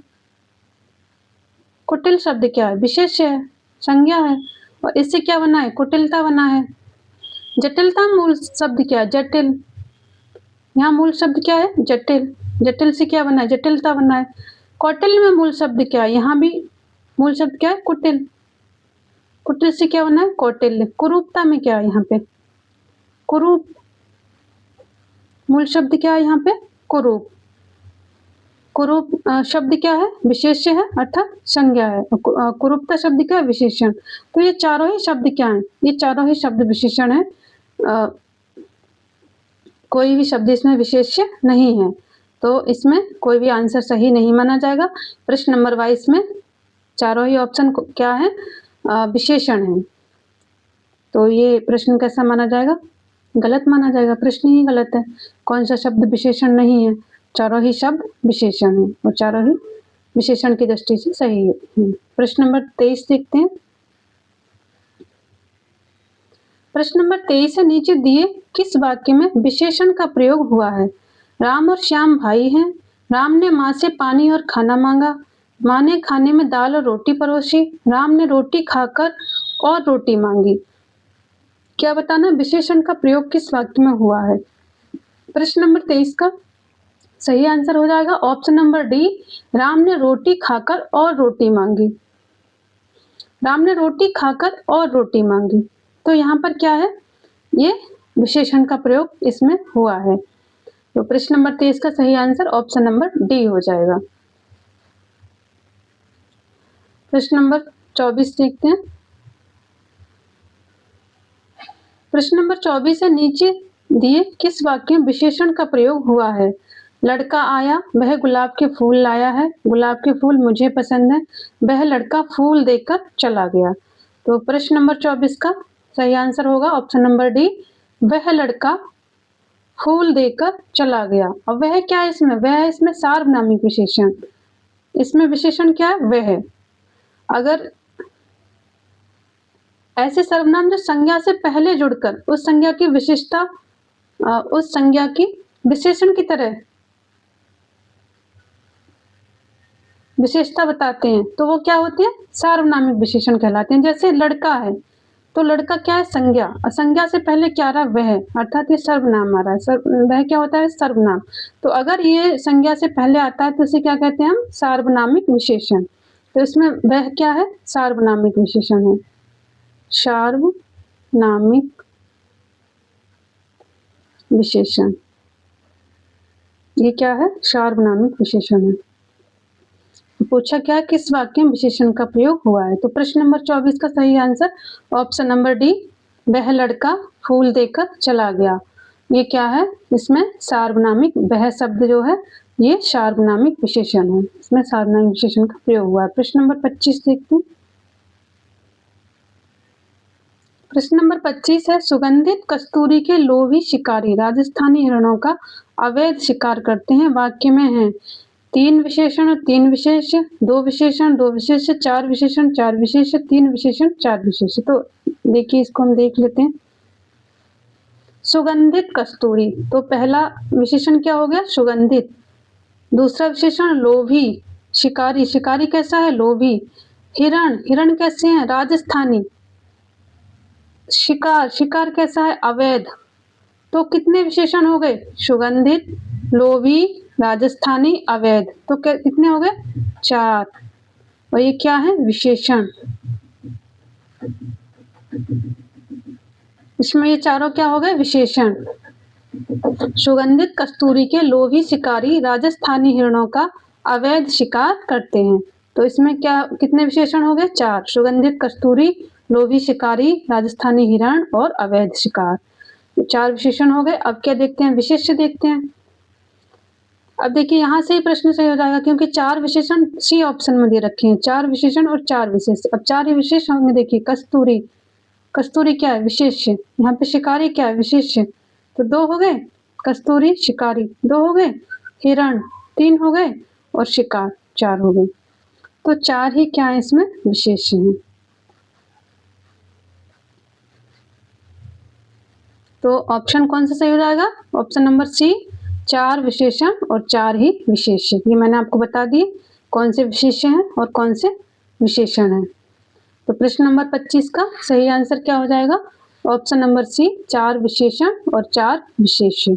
कुटिल शब्द क्या है? विशेष्य है, संज्ञा है, और इससे क्या बना है? कुटिलता बना है। जटिलता मूल शब्द क्या है? जटिल। यहाँ मूल शब्द क्या है? जटिल। जटिल से क्या बना है? जटिलता बना है। कौटिल में मूल शब्द क्या है? यहाँ भी मूल शब्द क्या है? कुटिल। कुटिल से क्या बना है? कौटिल्य। कुरूपता में क्या है? यहाँ पे कुरूप, मूल शब्द क्या है यहाँ पे? कुरूप। कुरूप शब्द क्या है? विशेष्य है अर्थात संज्ञा है। कुरूपता शब्द क्या है? विशेषण। तो ये चारों ही शब्द क्या हैं? ये चारों ही शब्द विशेषण है। कोई भी शब्द इसमें विशेष्य नहीं है, तो इसमें कोई भी आंसर सही नहीं माना जाएगा। प्रश्न नंबर 22 में चारों ही ऑप्शन क्या है? विशेषण है। तो ये प्रश्न कैसा माना जाएगा? गलत माना जाएगा। प्रश्न ही गलत है। कौन सा शब्द विशेषण नहीं है? चारों ही शब्द विशेषण है और चारों ही विशेषण की दृष्टि से सही है। प्रश्न नंबर 23 देखते हैं। प्रश्न नंबर 23 है, नीचे दिए किस वाक्य में विशेषण का प्रयोग हुआ है? राम और श्याम भाई हैं। राम ने माँ से पानी और खाना मांगा। माँ ने खाने में दाल और रोटी परोसी। राम ने रोटी खाकर और रोटी मांगी। क्या बताना? विशेषण का प्रयोग किस वाक्य में हुआ है? प्रश्न नंबर 23 का सही आंसर हो जाएगा ऑप्शन नंबर डी, राम ने रोटी खाकर और रोटी मांगी। राम ने रोटी खाकर और रोटी मांगी। तो यहाँ पर क्या है? ये विशेषण का प्रयोग इसमें हुआ है। तो प्रश्न नंबर 23 का सही आंसर ऑप्शन नंबर डी हो जाएगा। प्रश्न नंबर 24 देखते हैं। प्रश्न नंबर 24 है, नीचे दिए किस वाक्य में विशेषण का प्रयोग हुआ है? लड़का आया, वह गुलाब के फूल लाया है। गुलाब के फूल मुझे पसंद है। वह लड़का फूल देकर चला गया। तो प्रश्न नंबर 24 का सही आंसर होगा ऑप्शन नंबर डी, वह लड़का फूल देकर चला गया। अब वह क्या है इसमें? वह है इसमें सार्वनामिक विशेषण। इसमें विशेषण क्या है? वह। अगर ऐसे सर्वनाम जो संज्ञा से पहले जुड़कर उस संज्ञा की विशेषता, उस संज्ञा की विशेषण की तरह विशेषता बताते हैं, तो वो क्या होते हैं? सार्वनामिक विशेषण कहलाते हैं। जैसे लड़का है, तो लड़का क्या है? संज्ञा। और संज्ञा से पहले क्या रहा? वह, अर्थात ये सर्वनाम आ रहा है। वह क्या होता है? सर्वनाम। तो अगर ये संज्ञा से पहले आता है तो इसे क्या कहते हैं हम? सार्वनामिक विशेषण। तो इसमें वह क्या है? सार्वनामिक विशेषण है। सार्वनामिक विशेषण, ये क्या है? सार्वनामिक विशेषण है। पूछा क्या है? किस वाक्य में विशेषण का प्रयोग हुआ है? तो प्रश्न नंबर 24 का सही आंसर ऑप्शन नंबर डी, वह लड़का फूल देकर चला गया। ये क्या है? इसमें सार्वनामिक, वह शब्द जो है ये सार्वनामिक विशेषण है। इसमें सार्वनामिक विशेषण का प्रयोग हुआ है। प्रश्न नंबर 25 देखते हैं। प्रश्न नंबर 25 है, सुगंधित कस्तूरी के लोभी शिकारी राजस्थानी हिरणों का अवैध शिकार करते हैं। वाक्य में है 3 विशेषण और 3 विशेष्य, 2 विशेषण, 2 विशेष्य, 4 विशेषण, 4 विशेष्य, 3 विशेषण, 4 विशेष्य। तो देखिए इसको हम देख लेते हैं। सुगंधित कस्तूरी, तो पहला विशेषण क्या हो गया? सुगंधित। दूसरा विशेषण लोभी, शिकारी, शिकारी कैसा है? लोभी। हिरण, हिरण कैसे हैं? राजस्थानी। शिकार, शिकार कैसा है? अवैध। तो कितने विशेषण हो गए? सुगंधित, लोभी, राजस्थानी, अवैध। तो कितने हो गए? 4। और ये क्या है? विशेषण। इसमें ये चारों क्या हो गए? विशेषण। सुगंधित कस्तूरी के लोभी शिकारी राजस्थानी हिरणों का अवैध शिकार करते हैं। तो इसमें क्या, कितने विशेषण हो गए? 4। सुगंधित कस्तूरी, लोभी शिकारी, राजस्थानी हिरण और अवैध शिकार। 4 विशेषण हो गए। अब क्या देखते हैं? विशेष्य देखते हैं। अब देखिए यहाँ से ही प्रश्न सही हो जाएगा क्योंकि 4 विशेषण सी ऑप्शन में दे रखे हैं। 4 विशेषण और 4 विशेष्य। अब 4 ही विशेष होंगे। देखिए कस्तूरी, कस्तूरी क्या है? विशेष्य। यहाँ पे शिकारी क्या है? विशेष्य। तो 2 हो गए, कस्तूरी, शिकारी 2 हो गए, हिरण 3 हो गए और शिकार 4 हो गए। तो 4 ही क्या है? इसमें विशेष्य हैं। तो ऑप्शन कौन सा सही हो जाएगा? ऑप्शन नंबर सी, 4 विशेषण और 4 ही विशेष्य। ये मैंने आपको बता दिए कौन से विशेष्य हैं और कौन से विशेषण हैं। तो प्रश्न नंबर 25 का सही आंसर क्या हो जाएगा? ऑप्शन नंबर सी, 4 विशेषण और 4 विशेष्य।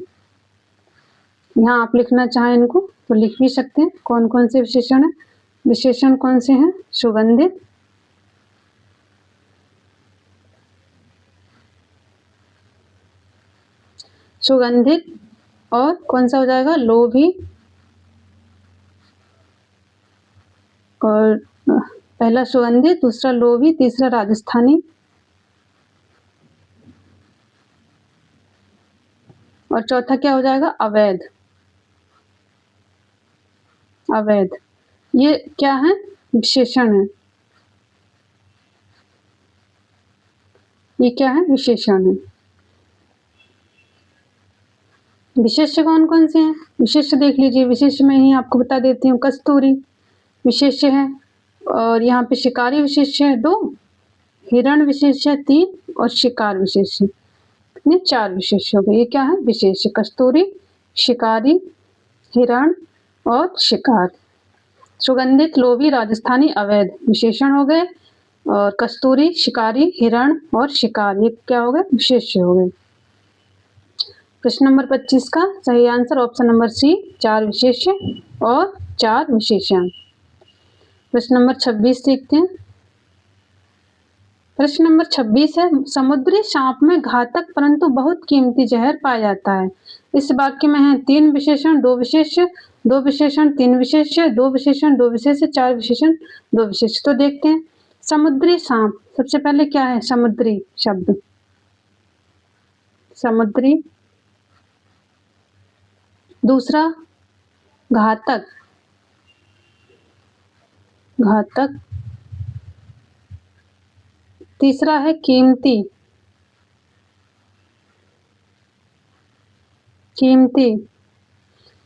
यहाँ आप लिखना चाहें इनको तो लिख भी सकते हैं कौन कौन से विशेषण है। विशेषण कौन से हैं? सुगंधित, सुगंधित और कौन सा हो जाएगा, लोभी। और पहला सुगंधित, दूसरा लोभी, तीसरा राजस्थानी और चौथा क्या हो जाएगा, अवैध। अवैध ये क्या है, विशेषण है। ये क्या है, विशेषण है। विशेष्य कौन कौन से हैं, विशेष्य देख लीजिए। विशेष्य में ही आपको बता देती हूँ, कस्तूरी विशेष्य है, और यहाँ पे शिकारी विशेष्य है 2, हिरण विशेष्य है 3 और शिकार विशेष्य, कितने 4 विशेष्य हो गए। ये क्या है, विशेष्य। कस्तूरी, शिकारी, हिरण और शिकार। सुगंधित, लोभी, राजस्थानी, अवैध विशेषण हो गए, और कस्तूरी, शिकारी, हिरण और शिकार ये क्या हो गए, विशेष्य हो गए। प्रश्न नंबर 25 का सही आंसर ऑप्शन नंबर सी, 4 विशेष्य और 4 विशेषण। प्रश्न नंबर 26 देखते हैं। प्रश्न नंबर 26 है, समुद्री सांप में घातक परंतु बहुत कीमती जहर पाया जाता है। इस वाक्य में है 3 विशेषण, 2 विशेष्य, 2 विशेषण, 3 विशेष्य, 2 विशेषण, 2 विशेष्य, 4 विशेषण, 2 विशेष्य। तो देखते हैं। समुद्री सांप, सबसे पहले क्या है, समुद्री शब्द, समुद्री। दूसरा घातक, घातक। तीसरा है कीमती, कीमती।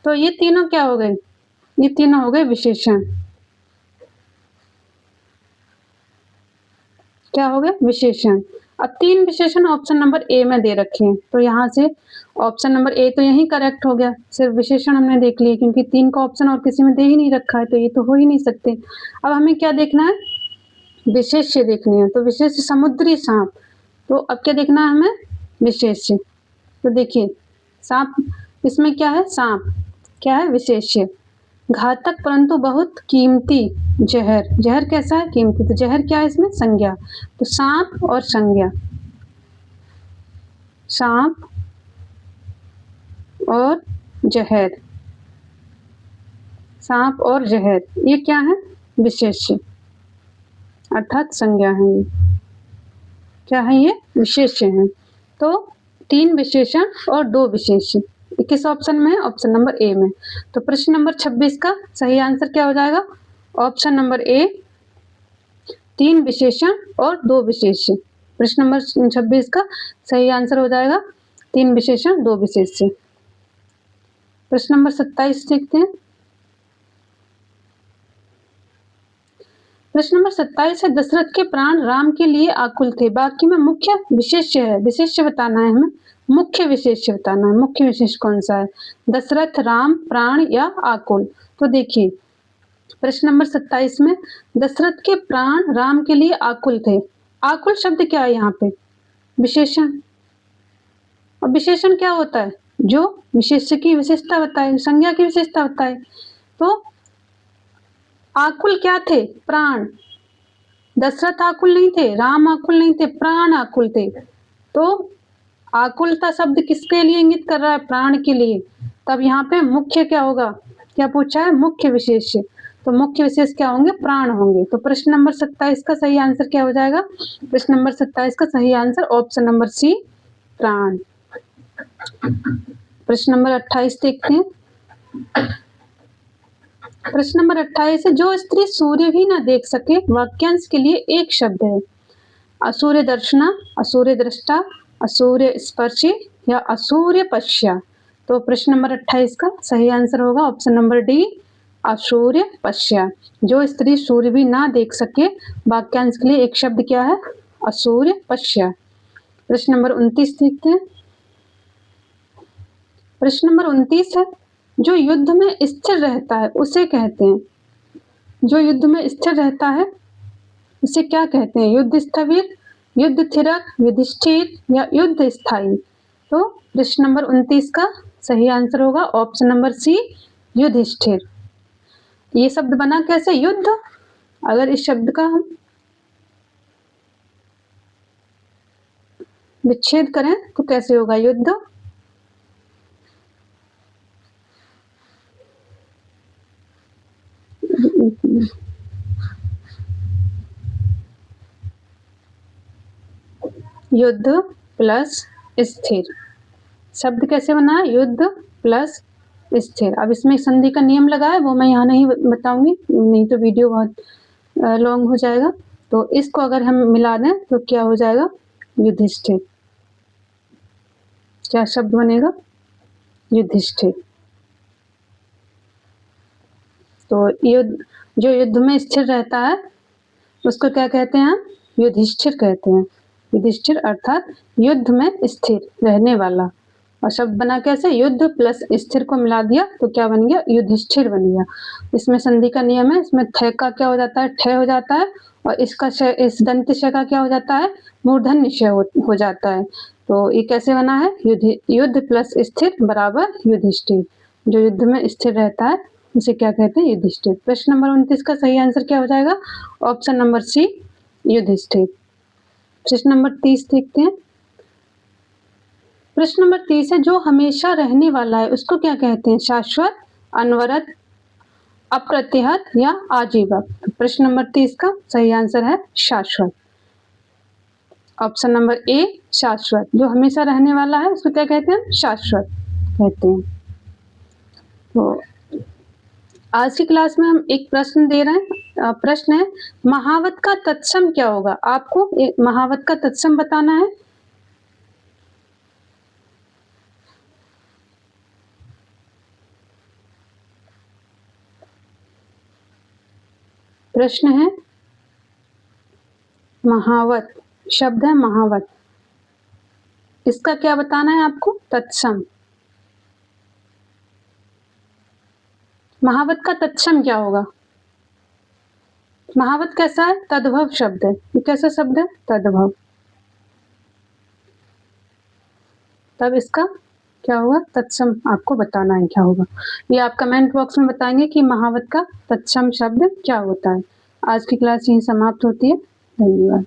तो ये तीनों क्या हो गए, ये तीनों हो गए विशेषण। क्या हो गए, विशेषण। अब 3 विशेषण ऑप्शन नंबर ए में दे रखे हैं, तो यहाँ से ऑप्शन नंबर ए तो यही करेक्ट हो गया। सिर्फ विशेषण हमने देख लिए, क्योंकि 3 का ऑप्शन और किसी में दे ही नहीं रखा है, तो ये तो हो ही नहीं सकते। अब हमें क्या देखना है, विशेष्य देखनी है। तो विशेष्य समुद्री सांप, तो अब क्या देखना है हमें, विशेष्य। तो देखिए सांप, इसमें क्या है, सांप क्या है, विशेष्य। घातक परंतु बहुत कीमती जहर, जहर कैसा है, कीमती। तो जहर क्या है इसमें, संज्ञा। तो सांप और संज्ञा, सांप और जहर, सांप और जहर ये क्या है, विशेष्य अर्थात संज्ञा है। ये क्या है, ये विशेष्य है। तो 3 विशेषण और 2 विशेष्य किस ऑप्शन में है, ऑप्शन नंबर ए में। तो प्रश्न नंबर 26 का सही आंसर क्या हो जाएगा, ऑप्शन नंबर ए, 3 विशेषण और 2 विशेष्य। प्रश्न नंबर 26 का सही आंसर हो जाएगा 3 विशेषण 2 विशेष्य। प्रश्न नंबर 27 देखते हैं। प्रश्न नंबर 27 है, दशरथ के प्राण राम के लिए आकुल थे। वाक्य में मुख्य विशेष्य है, विशेष्य बताना है हमें, मुख्य विशेष्य बताना है। मुख्य विशेष्य कौन सा है, दशरथ, राम, प्राण या आकुल। तो देखिए प्रश्न नंबर 27 में दशरथ के प्राण राम के लिए आकुल थे। आकुल शब्द क्या है यहाँ पे, विशेषण। और विशेषण क्या होता है, जो विशेष्य की विशेषता बताए, संज्ञा की विशेषता बताए। तो आकुल क्या थे, प्राण। दशरथ आकुल नहीं थे, राम आकुल नहीं थे, प्राण आकुल थे। तो आकुलता शब्द किसके लिए इंगित कर रहा है, प्राण के लिए। तब यहाँ पे मुख्य क्या होगा, क्या पूछा है, मुख्य विशेष्य। तो मुख्य विशेष क्या होंगे, प्राण होंगे। तो प्रश्न नंबर 27 का सही आंसर क्या हो जाएगा, प्रश्न नंबर 27 का सही आंसर ऑप्शन नंबर सी, प्राण। प्रश्न नंबर 28 देखते हैं। प्रश्न नंबर 28 है, जो स्त्री सूर्य भी न देख सके, वाक्यांश के लिए एक शब्द है। असूर्य दर्शना, असूर्य दृष्टा, असूर्य स्पर्शी या असूर्य पश्या। तो प्रश्न नंबर 28 का सही आंसर होगा ऑप्शन नंबर डी, असूर्य पश्या। जो स्त्री सूर्य भी ना देख सके, वाक्यांश के लिए एक शब्द क्या है, असूर्य पश्या। प्रश्न नंबर 29 देखते हैं। प्रश्न नंबर 29 है, जो युद्ध में स्थिर रहता है उसे कहते हैं। जो युद्ध में स्थिर रहता है उसे क्या कहते हैं, युद्ध स्थविर, युद्ध थिरक, युधिष्ठिर या युद्ध स्थायी। तो प्रश्न नंबर 29 का सही आंसर होगा ऑप्शन नंबर सी, युधिष्ठिर। ये शब्द बना कैसे, युद्ध। अगर इस शब्द का हम विच्छेद करें तो कैसे होगा, युद्ध युद्ध प्लस स्थिर। शब्द कैसे बना है? युद्ध प्लस स्थिर। अब इसमें संधि का नियम लगा है, वो मैं यहाँ नहीं बताऊंगी, नहीं तो वीडियो बहुत लॉन्ग हो जाएगा। तो इसको अगर हम मिला दें तो क्या हो जाएगा? युधिष्ठिर। क्या शब्द बनेगा? युधिष्ठिर। तो युद्ध, जो युद्ध में स्थिर रहता है उसको क्या कहते हैं? युधिष्ठिर कहते हैं। युधिष्ठिर अर्थात युद्ध में स्थिर रहने वाला। और शब्द बना कैसे? युद्ध प्लस स्थिर को मिला दिया तो क्या बन गया? युधिष्ठिर बन गया। इसमें संधि का नियम है, इसमें थ का क्या हो जाता है? ठय हो जाता है, और इसका श, इस दंत श का क्या हो जाता है? मूर्धन्य श हो जाता है। तो ये कैसे बना है? युद्ध प्लस स्थिर बराबर युधिष्ठिर। जो युद्ध में स्थिर रहता है उसे क्या कहते हैं? युधिष्ठिर। प्रश्न नंबर 29 का सही आंसर क्या हो जाएगा? Option number C, Yudhishthir. प्रश्न नंबर 30 देखते हैं। प्रश्न नंबर 30 है, जो हमेशा रहने वाला है उसको क्या कहते हैं? शाश्वत, अनवरत, अप्रतिहत या आजीवक। तो प्रश्न नंबर 30 का सही आंसर है शाश्वत। ऑप्शन नंबर ए, शाश्वत। जो हमेशा रहने वाला है उसको क्या कहते हैं? शाश्वत कहते हैं। तो आज की क्लास में हम एक प्रश्न दे रहे हैं। प्रश्न है, महावत का तत्सम क्या होगा? आपको महावत का तत्सम बताना है। प्रश्न है महावत, शब्द है महावत, इसका क्या बताना है आपको? तत्सम। महावत का तत्सम क्या होगा? महावत कैसा है? तद्भव शब्द है। ये कैसा शब्द है? तद्भव। तब इसका क्या होगा? तत्सम आपको बताना है क्या होगा। ये आप कमेंट बॉक्स में बताएंगे कि महावत का तत्सम शब्द क्या होता है। आज की क्लास यहीं समाप्त होती है। धन्यवाद।